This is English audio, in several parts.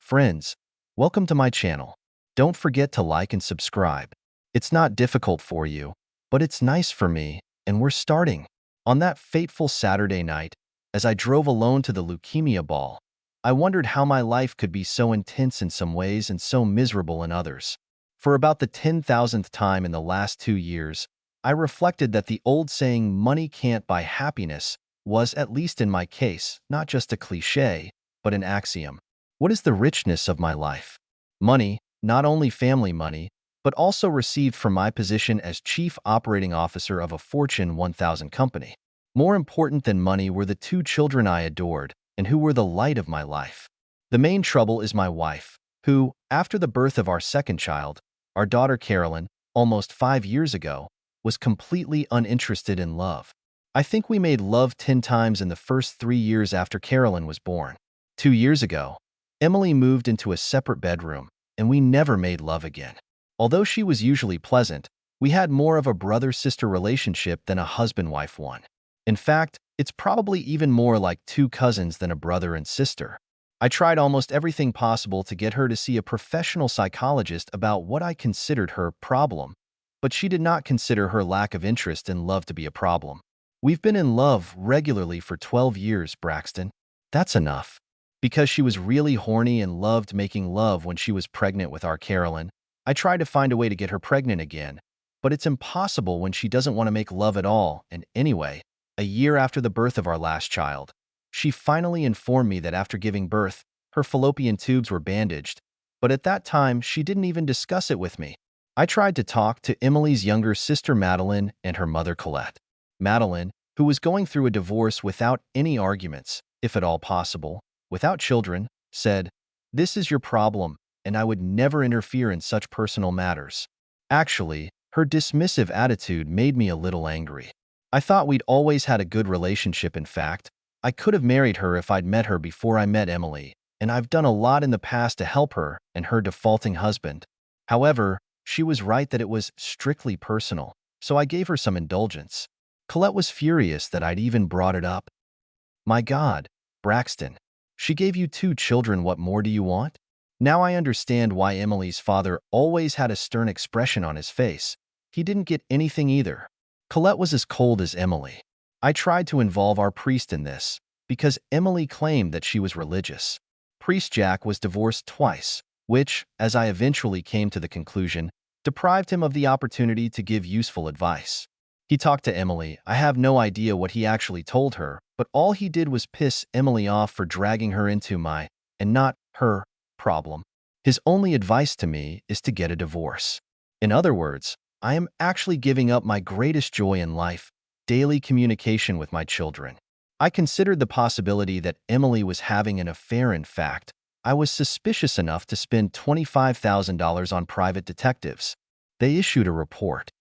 Friends, welcome to my channel. Don't forget to like and subscribe. It's not difficult for you, but it's nice for me, and we're starting. On that fateful Saturday night, as I drove alone to the leukemia ball, I wondered how my life could be so intense in some ways and so miserable in others. For about the 10,000th time in the last 2 years, I reflected that the old saying, money can't buy happiness, was, at least in my case, not just a cliché, but an axiom. What is the richness of my life? Money, not only family money, but also received from my position as Chief Operating Officer of a Fortune 1000 company. More important than money were the two children I adored and who were the light of my life. The main trouble is my wife, who, after the birth of our second child, our daughter Carolyn, almost 5 years ago, was completely uninterested in love. I think we made love 10 times in the first 3 years after Carolyn was born. 2 years ago, Emily moved into a separate bedroom, and we never made love again. Although she was usually pleasant, we had more of a brother-sister relationship than a husband-wife one. In fact, it's probably even more like two cousins than a brother and sister. I tried almost everything possible to get her to see a professional psychologist about what I considered her problem, but she did not consider her lack of interest in love to be a problem. We've been in love regularly for 12 years, Braxton. That's enough. Because she was really horny and loved making love when she was pregnant with our Carolyn, I tried to find a way to get her pregnant again, but it's impossible when she doesn't want to make love at all, and anyway, a year after the birth of our last child, she finally informed me that after giving birth, her fallopian tubes were bandaged, but at that time, she didn't even discuss it with me. I tried to talk to Emily's younger sister Madeline and her mother Colette. Madeline, who was going through a divorce without any arguments, if at all possible, without children, said, "This is your problem, and I would never interfere in such personal matters." Actually, her dismissive attitude made me a little angry. I thought we'd always had a good relationship. In fact, I could have married her if I'd met her before I met Emily, and I've done a lot in the past to help her and her defaulting husband. However, she was right that it was strictly personal, so I gave her some indulgence. Colette was furious that I'd even brought it up. "My God, Braxton, she gave you two children. What more do you want?" Now I understand why Emily's father always had a stern expression on his face. He didn't get anything either. Colette was as cold as Emily. I tried to involve our priest in this, because Emily claimed that she was religious. Priest Jack was divorced twice, which, as I eventually came to the conclusion, deprived him of the opportunity to give useful advice. He talked to Emily. I have no idea what he actually told her, but all he did was piss Emily off for dragging her into my, and not her, problem. His only advice to me is to get a divorce. In other words, I am actually giving up my greatest joy in life, daily communication with my children. I considered the possibility that Emily was having an affair. In fact, I was suspicious enough to spend $25,000 on private detectives. They issued a report.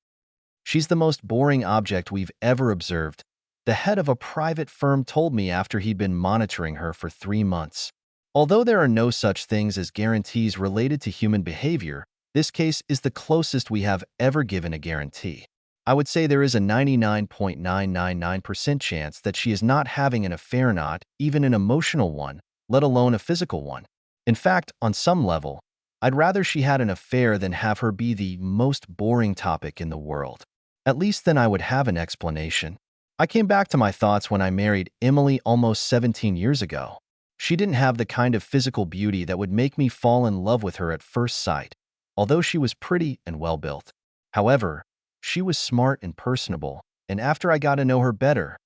"She's the most boring object we've ever observed," the head of a private firm told me after he'd been monitoring her for 3 months. Although there are no such things as guarantees related to human behavior, this case is the closest we have ever given a guarantee. I would say there is a 99.999% chance that she is not having an affair, not even an emotional one, let alone a physical one. In fact, on some level, I'd rather she had an affair than have her be the most boring topic in the world. At least then I would have an explanation. I came back to my thoughts when I married Emily almost 17 years ago. She didn't have the kind of physical beauty that would make me fall in love with her at first sight, although she was pretty and well-built. However, she was smart and personable, and after I got to know her better,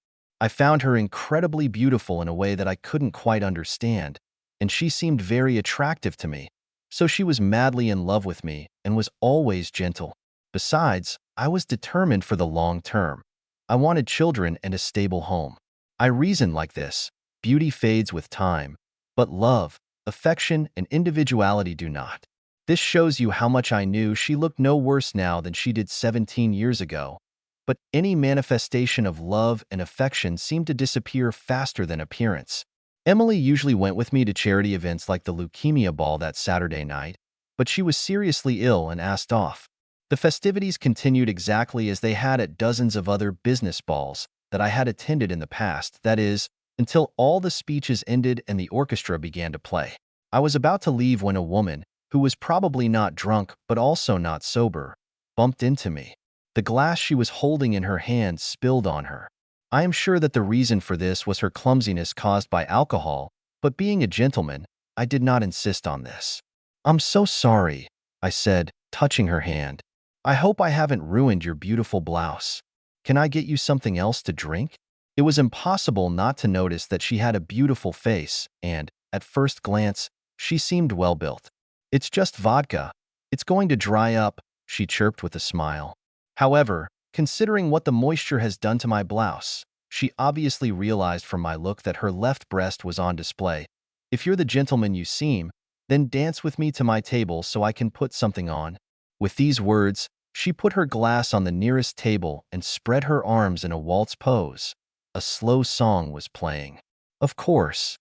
I found her incredibly beautiful in a way that I couldn't quite understand, and she seemed very attractive to me. So she was madly in love with me and was always gentle. Besides, I was determined for the long term. I wanted children and a stable home. I reasoned like this: beauty fades with time, but love, affection, and individuality do not. This shows you how much I knew. She looked no worse now than she did 17 years ago, but any manifestation of love and affection seemed to disappear faster than appearance. Emily usually went with me to charity events like the leukemia ball that Saturday night, but she was seriously ill and asked off. The festivities continued exactly as they had at dozens of other business balls that I had attended in the past, that is, until all the speeches ended and the orchestra began to play. I was about to leave when a woman, who was probably not drunk but also not sober, bumped into me. The glass she was holding in her hand spilled on her. I am sure that the reason for this was her clumsiness caused by alcohol, but being a gentleman, I did not insist on this. "I'm so sorry," I said, touching her hand. "I hope I haven't ruined your beautiful blouse. Can I get you something else to drink?" It was impossible not to notice that she had a beautiful face and, at first glance, she seemed well-built. "It's just vodka. It's going to dry up," she chirped with a smile. However, considering what the moisture has done to my blouse, she obviously realized from my look that her left breast was on display. "If you're the gentleman you seem, then dance with me to my table so I can put something on." With these words, she put her glass on the nearest table and spread her arms in a waltz pose. A slow song was playing. Of course,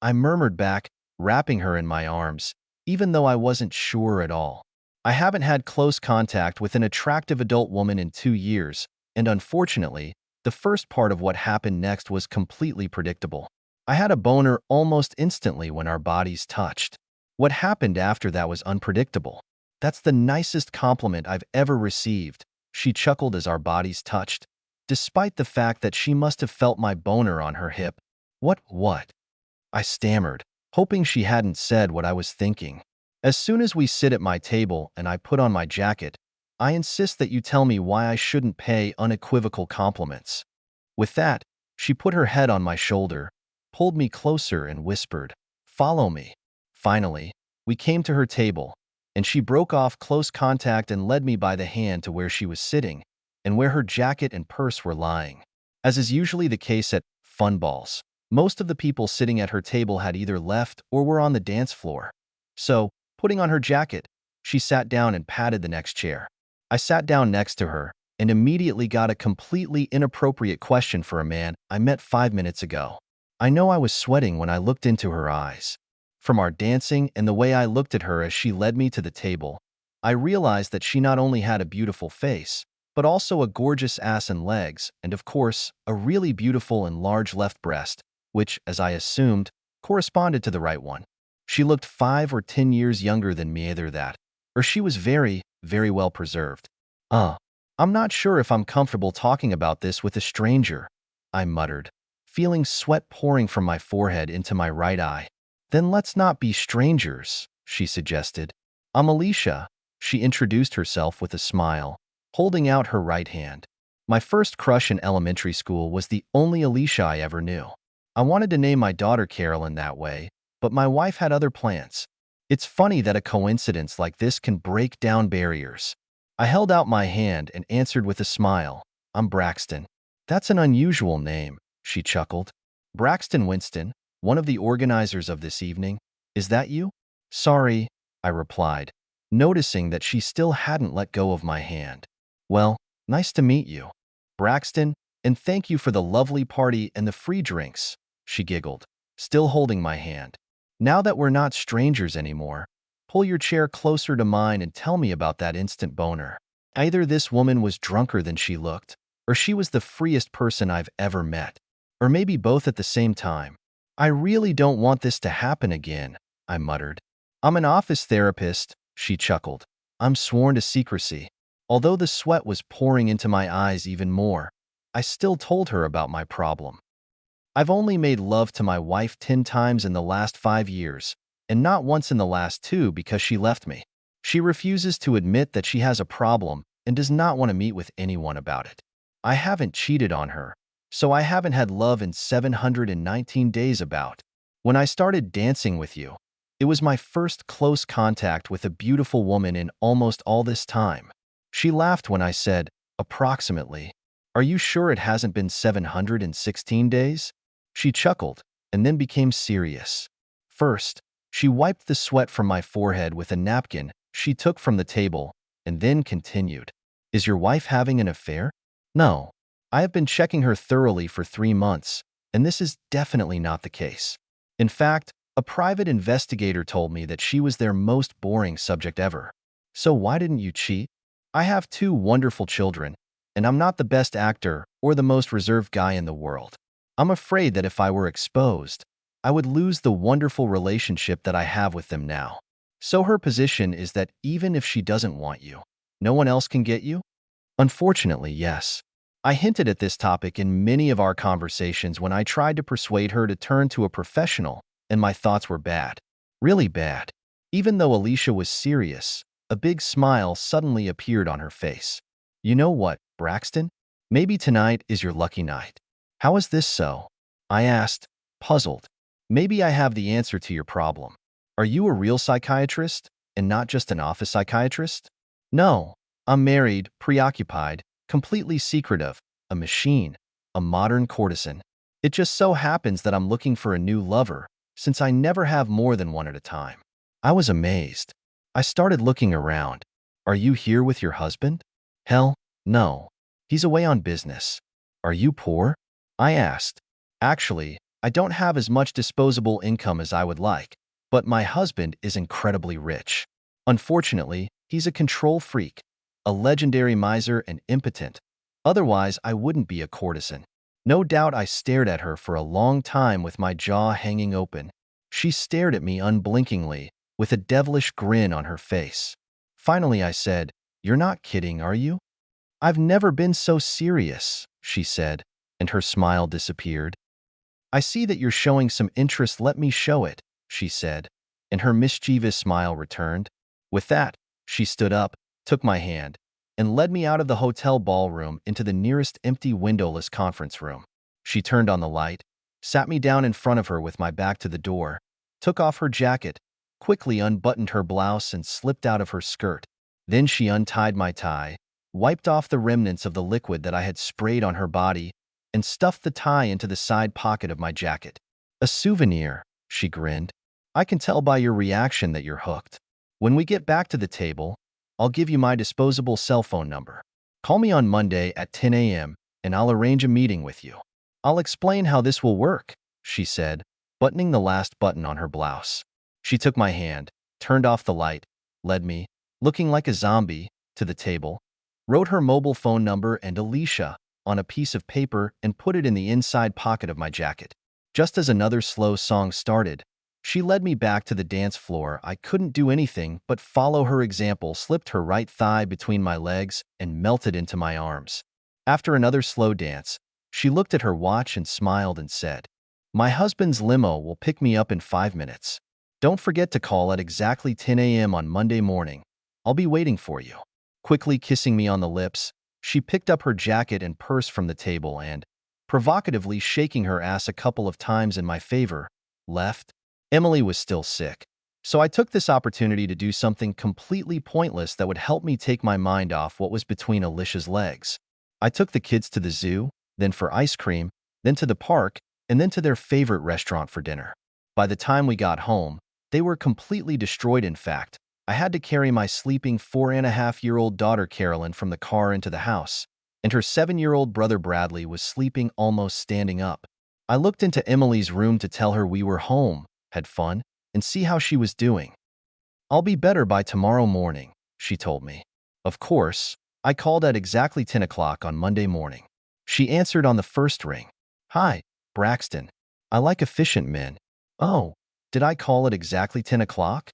I murmured back, wrapping her in my arms, even though I wasn't sure at all. I haven't had close contact with an attractive adult woman in 2 years, and unfortunately, the first part of what happened next was completely predictable. I had a boner almost instantly when our bodies touched. What happened after that was unpredictable. "That's the nicest compliment I've ever received," she chuckled as our bodies touched, despite the fact that she must have felt my boner on her hip. What? I stammered, hoping she hadn't said what I was thinking. "As soon as we sit at my table and I put on my jacket, I insist that you tell me why I shouldn't pay unequivocal compliments." With that, she put her head on my shoulder, pulled me closer and whispered, "Follow me." Finally, we came to her table, and she broke off close contact and led me by the hand to where she was sitting and where her jacket and purse were lying. As is usually the case at fun balls, most of the people sitting at her table had either left or were on the dance floor. So, putting on her jacket, she sat down and patted the next chair. I sat down next to her and immediately got a completely inappropriate question for a man I met 5 minutes ago. I know I was sweating when I looked into her eyes. From our dancing and the way I looked at her as she led me to the table, I realized that she not only had a beautiful face, but also a gorgeous ass and legs, and of course, a really beautiful and large left breast, which, as I assumed, corresponded to the right one. She looked 5 or 10 years younger than me, either that, or she was very, very well preserved. I'm not sure if I'm comfortable talking about this with a stranger," I muttered, feeling sweat pouring from my forehead into my right eye. "Then let's not be strangers," she suggested. "I'm Alicia," she introduced herself with a smile, holding out her right hand. My first crush in elementary school was the only Alicia I ever knew. I wanted to name my daughter Carolyn that way, but my wife had other plans. It's funny that a coincidence like this can break down barriers. I held out my hand and answered with a smile, "I'm Braxton." "That's an unusual name," she chuckled. "Braxton Winston, one of the organizers of this evening. Is that you?" "Sorry," I replied, noticing that she still hadn't let go of my hand. "Well, nice to meet you, Braxton, and thank you for the lovely party and the free drinks," she giggled, still holding my hand. "Now that we're not strangers anymore, pull your chair closer to mine and tell me about that instant boner." Either this woman was drunker than she looked, or she was the freest person I've ever met, or maybe both at the same time. "I really don't want this to happen again," I muttered. "I'm an office therapist," she chuckled. "I'm sworn to secrecy." Although the sweat was pouring into my eyes even more, I still told her about my problem. "I've only made love to my wife 10 times in the last 5 years, and not once in the last 2 because she left me. She refuses to admit that she has a problem and does not want to meet with anyone about it. I haven't cheated on her, so I haven't had love in 719 days about. When I started dancing with you, it was my first close contact with a beautiful woman in almost all this time." She laughed when I said, "Approximately. Are you sure it hasn't been 716 days? She chuckled and then became serious. First, she wiped the sweat from my forehead with a napkin she took from the table and then continued, "Is your wife having an affair?" "No. I have been checking her thoroughly for 3 months, and this is definitely not the case. In fact, a private investigator told me that she was their most boring subject ever." "So why didn't you cheat?" "I have 2 wonderful children, and I'm not the best actor or the most reserved guy in the world. I'm afraid that if I were exposed, I would lose the wonderful relationship that I have with them now. So her position is that even if she doesn't want you, no one else can get you? Unfortunately, yes. I hinted at this topic in many of our conversations when I tried to persuade her to turn to a professional, and my thoughts were bad. Really bad. Even though Alicia was serious, a big smile suddenly appeared on her face. You know what, Braxton? Maybe tonight is your lucky night. How is this so? I asked, puzzled. Maybe I have the answer to your problem. Are you a real psychiatrist and not just an office psychiatrist? No, I'm married, preoccupied, completely secretive, a machine, a modern courtesan. It just so happens that I'm looking for a new lover, since I never have more than one at a time. I was amazed. I started looking around. Are you here with your husband? Hell, no. He's away on business. Are you poor? I asked. Actually, I don't have as much disposable income as I would like, but my husband is incredibly rich. Unfortunately, he's a control freak, a legendary miser and impotent. Otherwise, I wouldn't be a courtesan. No doubt I stared at her for a long time with my jaw hanging open. She stared at me unblinkingly, with a devilish grin on her face. Finally, I said, "You're not kidding, are you?" "I've never been so serious," she said, and her smile disappeared. "I see that you're showing some interest. Let me show it," she said, and her mischievous smile returned. With that, she stood up, took my hand, and led me out of the hotel ballroom into the nearest empty windowless conference room. She turned on the light, sat me down in front of her with my back to the door, took off her jacket, quickly unbuttoned her blouse and slipped out of her skirt. Then she untied my tie, wiped off the remnants of the liquid that I had sprayed on her body, and stuffed the tie into the side pocket of my jacket. "A souvenir," she grinned. "I can tell by your reaction that you're hooked. When we get back to the table, I'll give you my disposable cell phone number. Call me on Monday at 10 a.m. and I'll arrange a meeting with you. I'll explain how this will work," she said, buttoning the last button on her blouse. She took my hand, turned off the light, led me, looking like a zombie, to the table, wrote her mobile phone number and Alicia on a piece of paper and put it in the inside pocket of my jacket. Just as another slow song started, she led me back to the dance floor. I couldn't do anything but follow her example, slipped her right thigh between my legs, and melted into my arms. After another slow dance, she looked at her watch and smiled and said, "My husband's limo will pick me up in 5 minutes. Don't forget to call at exactly 10 a.m. on Monday morning. I'll be waiting for you." Quickly kissing me on the lips, she picked up her jacket and purse from the table and, provocatively shaking her ass a couple of times in my favor, left. Emily was still sick, so I took this opportunity to do something completely pointless that would help me take my mind off what was between Alicia's legs. I took the kids to the zoo, then for ice cream, then to the park, and then to their favorite restaurant for dinner. By the time we got home, they were completely destroyed. In fact, I had to carry my sleeping 4.5-year-old daughter Carolyn from the car into the house, and her 7-year-old brother Bradley was sleeping almost standing up. I looked into Emily's room to tell her we were home, had fun, and see how she was doing. "I'll be better by tomorrow morning," she told me. Of course, I called at exactly 10 o'clock on Monday morning. She answered on the first ring. "Hi, Braxton. I like efficient men." "Oh, did I call at exactly 10 o'clock?"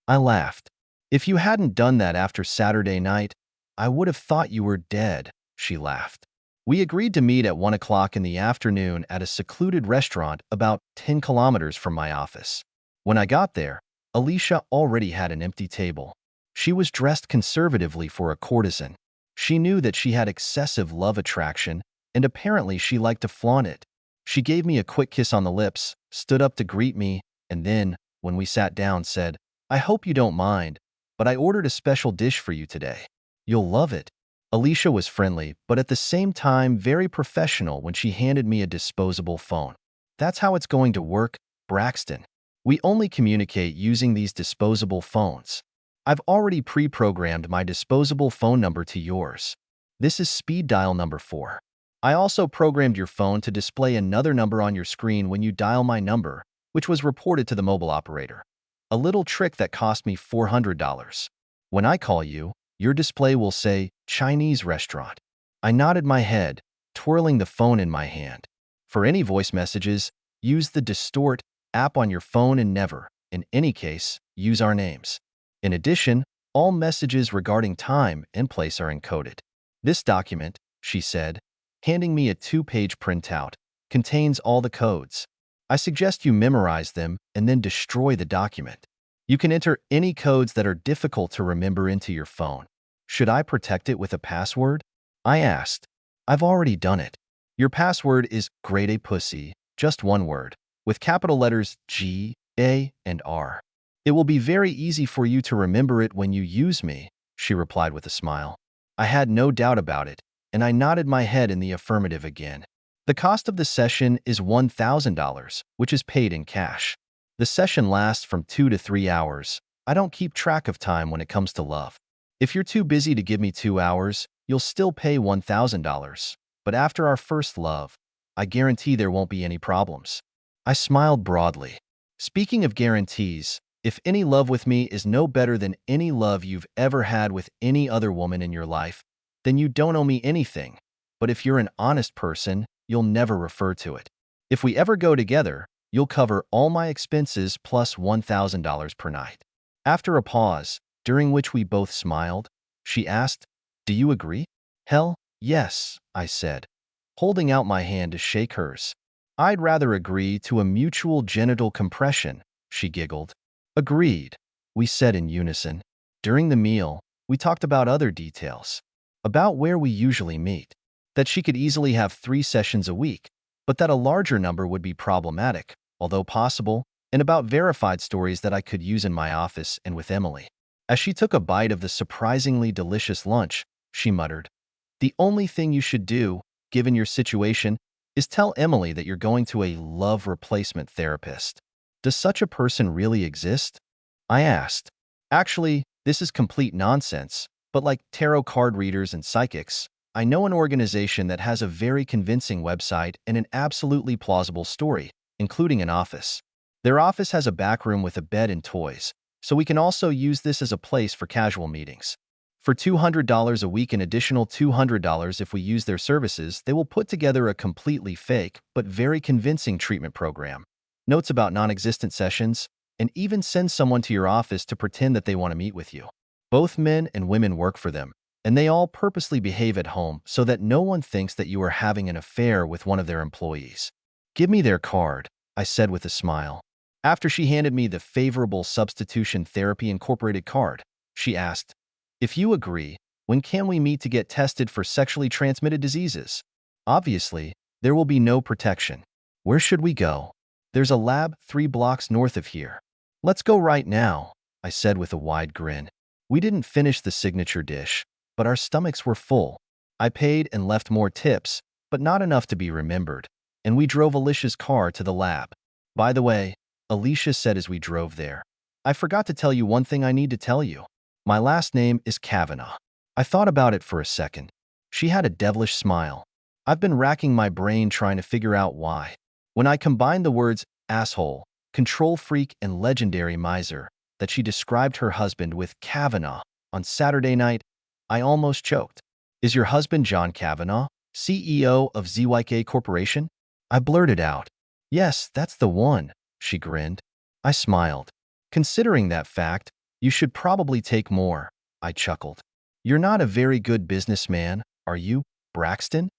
I laughed. "If you hadn't done that after Saturday night, I would have thought you were dead," she laughed. We agreed to meet at 1 o'clock in the afternoon at a secluded restaurant about 10 kilometers from my office. When I got there, Alicia already had an empty table. She was dressed conservatively for a courtesan. She knew that she had excessive love attraction, and apparently she liked to flaunt it. She gave me a quick kiss on the lips, stood up to greet me, and then, when we sat down, said, "I hope you don't mind, but I ordered a special dish for you today. You'll love it." Alicia was friendly, but at the same time very professional when she handed me a disposable phone. "That's how it's going to work, Braxton. We only communicate using these disposable phones. I've already pre-programmed my disposable phone number to yours. This is speed dial number 4. I also programmed your phone to display another number on your screen when you dial my number, which was reported to the mobile operator. A little trick that cost me $400. When I call you, your display will say Chinese restaurant." I nodded my head, twirling the phone in my hand. "For any voice messages, use the distort app on your phone and never, in any case, use our names. In addition, all messages regarding time and place are encoded. This document, she said, handing me a 2-page printout, contains all the codes. I suggest you memorize them and then destroy the document. You can enter any codes that are difficult to remember into your phone. Should I protect it with a password? I asked. I've already done it. Your password is grade A pussy, just one word, with capital letters G, A, and R. It will be very easy for you to remember it when you use me, she replied with a smile. I had no doubt about it, and I nodded my head in the affirmative again. The cost of the session is $1,000, which is paid in cash. The session lasts from 2 to 3 hours. I don't keep track of time when it comes to love. If you're too busy to give me 2 hours, you'll still pay $1,000. But after our first love, I guarantee there won't be any problems. I smiled broadly. Speaking of guarantees, if any love with me is no better than any love you've ever had with any other woman in your life, then you don't owe me anything. But if you're an honest person, you'll never refer to it. If we ever go together, you'll cover all my expenses plus $1,000 per night. After a pause, during which we both smiled, she asked, "Do you agree?" "Hell, yes," I said, holding out my hand to shake hers. "I'd rather agree to a mutual genital compression," she giggled. "Agreed," we said in unison. During the meal, we talked about other details. About where we usually meet. That she could easily have 3 sessions a week, but that a larger number would be problematic, although possible, and about verified stories that I could use in my office and with Emily. As she took a bite of the surprisingly delicious lunch, she muttered, "The only thing you should do, given your situation, is tell Emily that you're going to a love replacement therapist." Does such a person really exist? I asked. Actually, this is complete nonsense, but like tarot card readers and psychics, I know an organization that has a very convincing website and an absolutely plausible story, including an office. Their office has a back room with a bed and toys, so we can also use this as a place for casual meetings. For $200 a week and additional $200 if we use their services, they will put together a completely fake but very convincing treatment program. Notes about non-existent sessions, and even send someone to your office to pretend that they want to meet with you. Both men and women work for them, and they all purposely behave at home so that no one thinks that you are having an affair with one of their employees. "Give me their card," I said with a smile. After she handed me the favorable Substitution Therapy Incorporated card, she asked, "If you agree, when can we meet to get tested for sexually transmitted diseases?" "Obviously, there will be no protection. Where should we go?" "There's a lab 3 blocks north of here." "Let's go right now," I said with a wide grin. We didn't finish the signature dish, but our stomachs were full. I paid and left more tips, but not enough to be remembered, and we drove Alicia's car to the lab. "By the way," Alicia said as we drove there, "I forgot to tell you one thing I need to tell you. My last name is Kavanaugh." I thought about it for a second. She had a devilish smile. I've been racking my brain trying to figure out why. When I combined the words asshole, control freak, and legendary miser that she described her husband with Kavanaugh on Saturday night, I almost choked. "Is your husband John Kavanaugh, CEO of ZYK Corporation?" I blurted out. "Yes, that's the one," she grinned. I smiled. "Considering that fact, you should probably take more," I chuckled. "You're not a very good businessman, are you, Braxton?"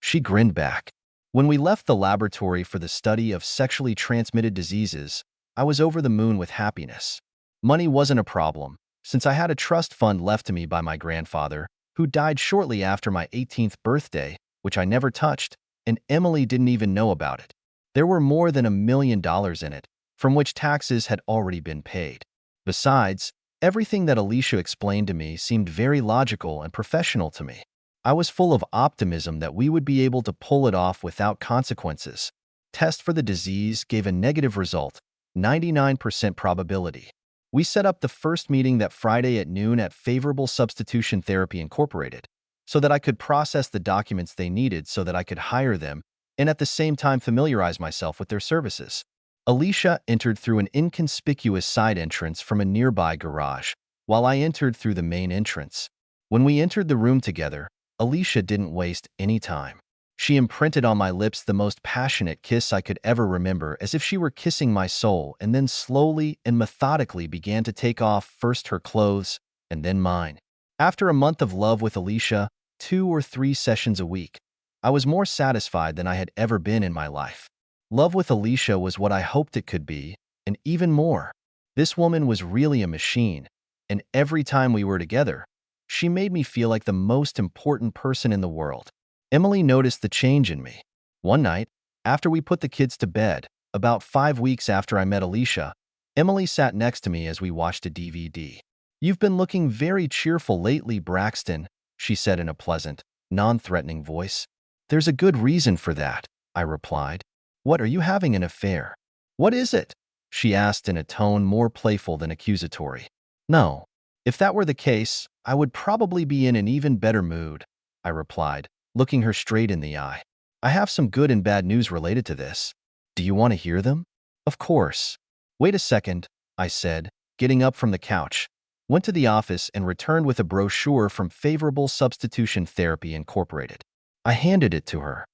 She grinned back. When we left the laboratory for the study of sexually transmitted diseases, I was over the moon with happiness. Money wasn't a problem, since I had a trust fund left to me by my grandfather, who died shortly after my 18th birthday, which I never touched, and Emily didn't even know about it. There were more than $1 million in it, from which taxes had already been paid. Besides, everything that Alicia explained to me seemed very logical and professional to me. I was full of optimism that we would be able to pull it off without consequences. Test for the disease gave a negative result, 99% probability. We set up the first meeting that Friday at noon at Favorable Substitution Therapy Incorporated, so that I could process the documents they needed so that I could hire them and at the same time familiarize myself with their services. Alicia entered through an inconspicuous side entrance from a nearby garage, while I entered through the main entrance. When we entered the room together, Alicia didn't waste any time. She imprinted on my lips the most passionate kiss I could ever remember, as if she were kissing my soul, and then slowly and methodically began to take off first her clothes and then mine. After a month of love with Alicia, 2 or 3 sessions a week, I was more satisfied than I had ever been in my life. Love with Alicia was what I hoped it could be, and even more. This woman was really a machine, and every time we were together, she made me feel like the most important person in the world. Emily noticed the change in me. One night, after we put the kids to bed, about 5 weeks after I met Alicia, Emily sat next to me as we watched a DVD. "You've been looking very cheerful lately, Braxton," she said in a pleasant, non-threatening voice. "There's a good reason for that," I replied. "What, are you having an affair?" "What is it?" she asked in a tone more playful than accusatory. "No. If that were the case, I would probably be in an even better mood," I replied, looking her straight in the eye. "I have some good and bad news related to this. Do you want to hear them?" "Of course." "Wait a second," I said, getting up from the couch, went to the office and returned with a brochure from Favorable Substitution Therapy Incorporated. I handed it to her.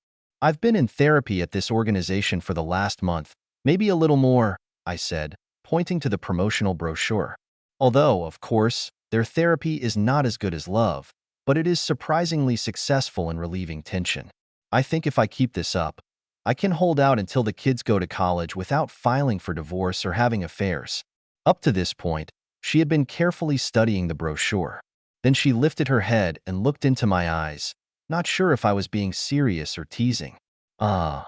"I've been in therapy at this organization for the last month, maybe a little more," I said, pointing to the promotional brochure. "Although, of course, their therapy is not as good as love, but it is surprisingly successful in relieving tension. I think if I keep this up, I can hold out until the kids go to college without filing for divorce or having affairs." Up to this point, she had been carefully studying the brochure. Then she lifted her head and looked into my eyes, not sure if I was being serious or teasing. What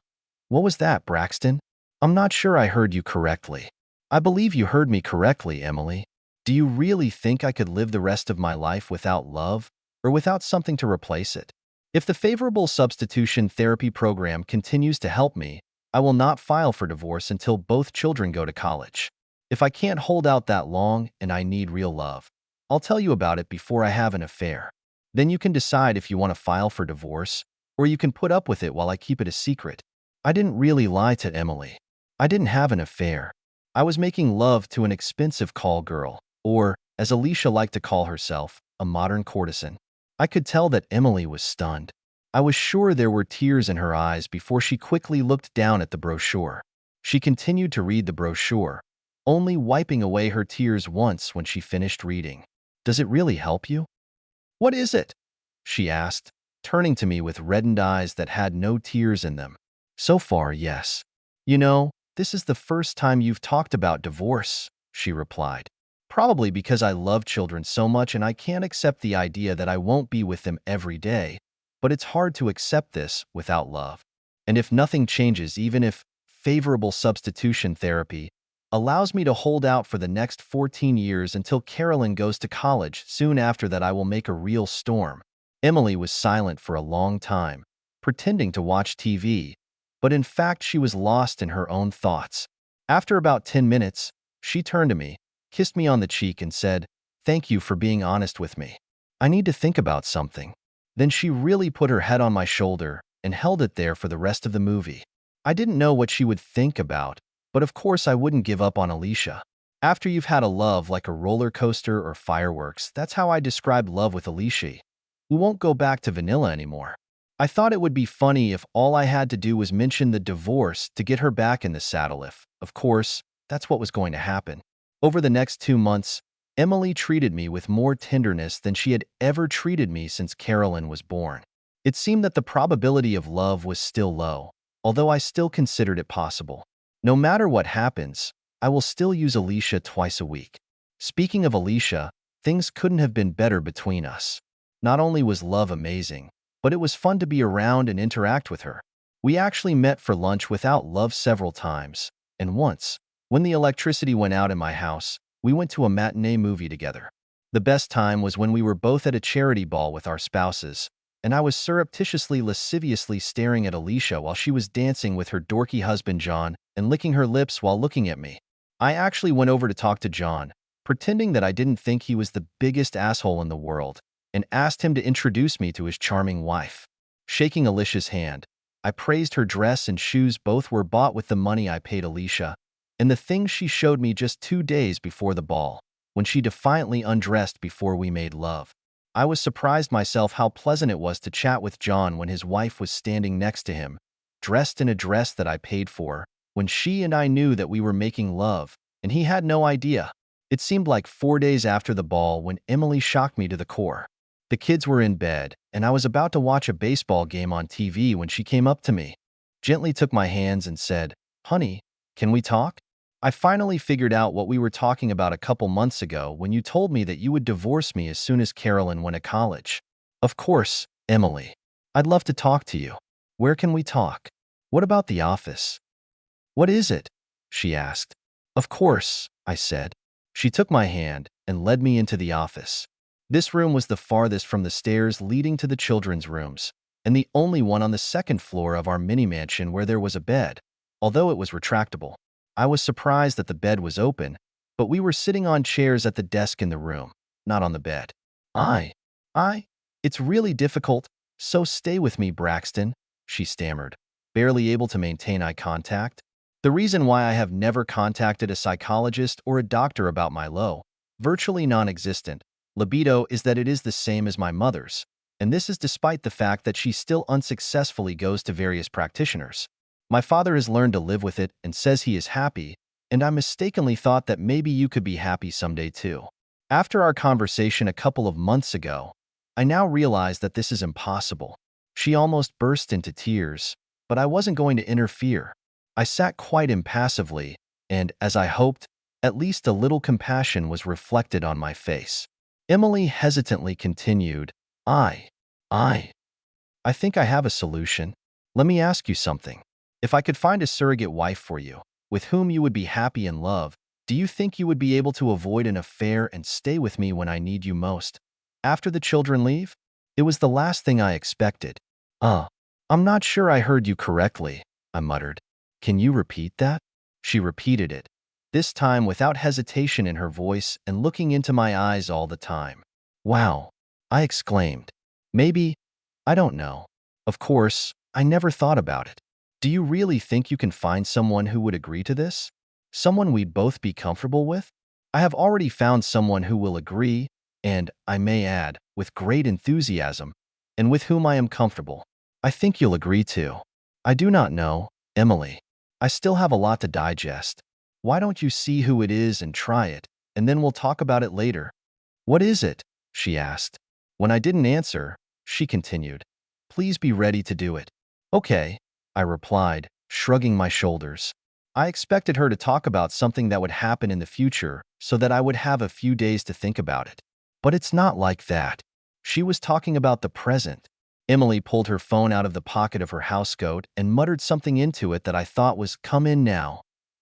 was that, Braxton?" "I'm not sure I heard you correctly." "I believe you heard me correctly, Emily. Do you really think I could live the rest of my life without love, or without something to replace it? If the Favorable Substitution Therapy Program continues to help me, I will not file for divorce until both children go to college. If I can't hold out that long and I need real love, I'll tell you about it before I have an affair. Then you can decide if you want to file for divorce, or you can put up with it while I keep it a secret." I didn't really lie to Emily. I didn't have an affair. I was making love to an expensive call girl, or, as Alicia liked to call herself, a modern courtesan. I could tell that Emily was stunned. I was sure there were tears in her eyes before she quickly looked down at the brochure. She continued to read the brochure, only wiping away her tears once when she finished reading. "Does it really help you?" "What is it?" she asked, turning to me with reddened eyes that had no tears in them. "So far, yes. You know, this is the first time you've talked about divorce," she replied. "Probably because I love children so much and I can't accept the idea that I won't be with them every day, but it's hard to accept this without love. And if nothing changes, even if favorable substitution therapy allows me to hold out for the next 14 years until Carolyn goes to college, soon after that I will make a real storm." Emily was silent for a long time, pretending to watch TV, but in fact she was lost in her own thoughts. After about 10 minutes, she turned to me, kissed me on the cheek and said, "Thank you for being honest with me. I need to think about something." Then she really put her head on my shoulder and held it there for the rest of the movie. I didn't know what she would think about, but of course I wouldn't give up on Alicia. After you've had a love like a roller coaster or fireworks, that's how I describe love with Alicia. We won't go back to vanilla anymore. I thought it would be funny if all I had to do was mention the divorce to get her back in the saddle if, of course, that's what was going to happen. Over the next 2 months, Emily treated me with more tenderness than she had ever treated me since Carolyn was born. It seemed that the probability of love was still low, although I still considered it possible. No matter what happens, I will still use Alicia twice a week. Speaking of Alicia, things couldn't have been better between us. Not only was love amazing, but it was fun to be around and interact with her. We actually met for lunch without love several times, and once, when the electricity went out in my house, we went to a matinee movie together. The best time was when we were both at a charity ball with our spouses, and I was surreptitiously lasciviously staring at Alicia while she was dancing with her dorky husband John and licking her lips while looking at me. I actually went over to talk to John, pretending that I didn't think he was the biggest asshole in the world, and asked him to introduce me to his charming wife. Shaking Alicia's hand, I praised her dress and shoes. Both were bought with the money I paid Alicia, and the things she showed me just 2 days before the ball, when she defiantly undressed before we made love. I was surprised myself how pleasant it was to chat with John when his wife was standing next to him, dressed in a dress that I paid for, when she and I knew that we were making love, and he had no idea. It seemed like 4 days after the ball when Emily shocked me to the core. The kids were in bed, and I was about to watch a baseball game on TV when she came up to me, gently took my hands and said, "Honey, can we talk?" I finally figured out what we were talking about a couple months ago when you told me that you would divorce me as soon as Carolyn went to college. Of course, Emily. I'd love to talk to you. Where can we talk? What about the office? What is it? She asked. Of course, I said. She took my hand and led me into the office. This room was the farthest from the stairs leading to the children's rooms, and the only one on the second floor of our mini-mansion where there was a bed, although it was retractable. I was surprised that the bed was open, but we were sitting on chairs at the desk in the room, not on the bed. I, it's really difficult, so stay with me, Braxton, she stammered, barely able to maintain eye contact. The reason why I have never contacted a psychologist or a doctor about my low, virtually non-existent, libido is that it is the same as my mother's, and this is despite the fact that she still unsuccessfully goes to various practitioners. My father has learned to live with it and says he is happy, and I mistakenly thought that maybe you could be happy someday too. After our conversation a couple of months ago, I now realize that this is impossible. She almost burst into tears, but I wasn't going to interfere. I sat quite impassively, and, as I hoped, at least a little compassion was reflected on my face. Emily hesitantly continued, I think I have a solution. Let me ask you something. If I could find a surrogate wife for you, with whom you would be happy in love, do you think you would be able to avoid an affair and stay with me when I need you most? After the children leave? It was the last thing I expected. I'm not sure I heard you correctly, I muttered. Can you repeat that? She repeated it, this time without hesitation in her voice and looking into my eyes all the time. Wow, I exclaimed. Maybe, I don't know. Of course, I never thought about it. Do you really think you can find someone who would agree to this? Someone we'd both be comfortable with? I have already found someone who will agree, and, I may add, with great enthusiasm, and with whom I am comfortable. I think you'll agree too. I do not know, Emily. I still have a lot to digest. Why don't you see who it is and try it, and then we'll talk about it later? What is it? She asked. When I didn't answer, she continued. Please be ready to do it. Okay, I replied, shrugging my shoulders. I expected her to talk about something that would happen in the future so that I would have a few days to think about it. But it's not like that. She was talking about the present. Emily pulled her phone out of the pocket of her housecoat and muttered something into it that I thought was "come in now,"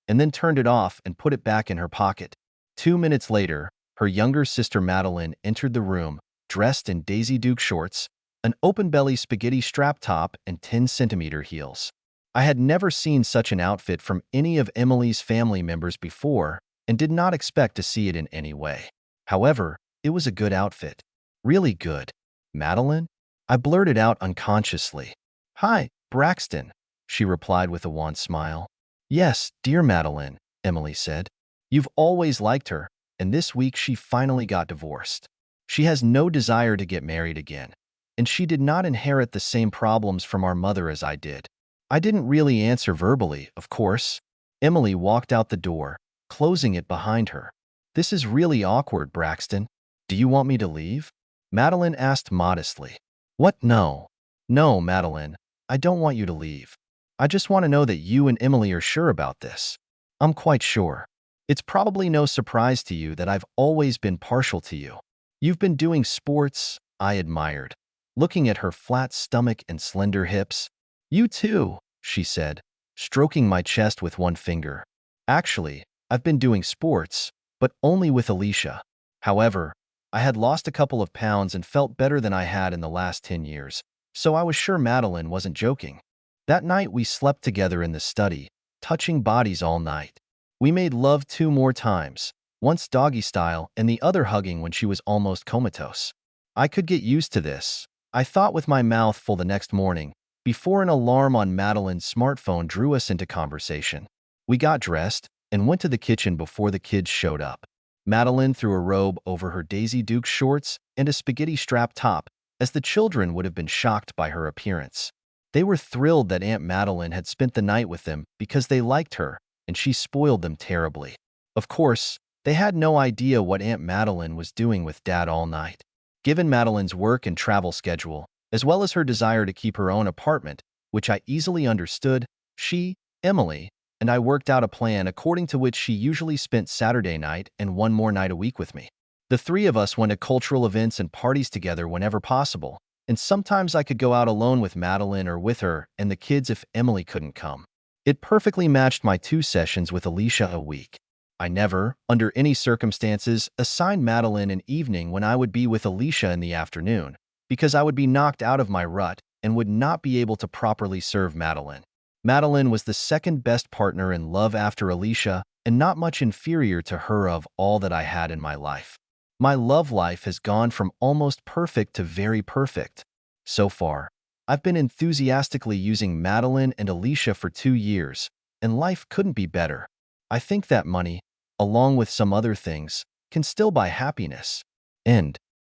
and then turned it off and put it back in her pocket. 2 minutes later, her younger sister Madeline entered the room, dressed in Daisy Duke shorts, an open-belly spaghetti strap top, and 10-centimeter heels. I had never seen such an outfit from any of Emily's family members before and did not expect to see it in any way. However, it was a good outfit. Really good. Madeline? I blurted out unconsciously. Hi, Braxton, she replied with a wan smile. Yes, dear Madeline, Emily said. You've always liked her, and this week she finally got divorced. She has no desire to get married again, and she did not inherit the same problems from our mother as I did. I didn't really answer verbally, of course. Emily walked out the door, closing it behind her. This is really awkward, Braxton. Do you want me to leave? Madeline asked modestly. What? No. No, Madeline. I don't want you to leave. I just want to know that you and Emily are sure about this. I'm quite sure. It's probably no surprise to you that I've always been partial to you. You've been doing sports, I admired, looking at her flat stomach and slender hips. You too, she said, stroking my chest with one finger. Actually, I've been doing sports, but only with Alicia. However, I had lost a couple of pounds and felt better than I had in the last 10 years, so I was sure Madeline wasn't joking. That night we slept together in the study, touching bodies all night. We made love 2 more times, once doggy style and the other hugging when she was almost comatose. I could get used to this, I thought with my mouth full the next morning, before an alarm on Madeline's smartphone drew us into conversation. We got dressed and went to the kitchen before the kids showed up. Madeline threw a robe over her Daisy Duke shorts and a spaghetti strap top, as the children would have been shocked by her appearance. They were thrilled that Aunt Madeline had spent the night with them because they liked her, and she spoiled them terribly. Of course, they had no idea what Aunt Madeline was doing with Dad all night. Given Madeline's work and travel schedule, as well as her desire to keep her own apartment, which I easily understood, she, Emily, and I worked out a plan according to which she usually spent Saturday night and one more night a week with me. The three of us went to cultural events and parties together whenever possible, and sometimes I could go out alone with Madeline or with her and the kids if Emily couldn't come. It perfectly matched my 2 sessions with Alicia a week. I never, under any circumstances, assigned Madeline an evening when I would be with Alicia in the afternoon, because I would be knocked out of my rut and would not be able to properly serve Madeline. Madeline was the second best partner in love after Alicia and not much inferior to her of all that I had in my life. My love life has gone from almost perfect to very perfect. So far, I've been enthusiastically using Madeline and Alicia for 2 years, and life couldn't be better. I think that money, along with some other things, can still buy happiness. End.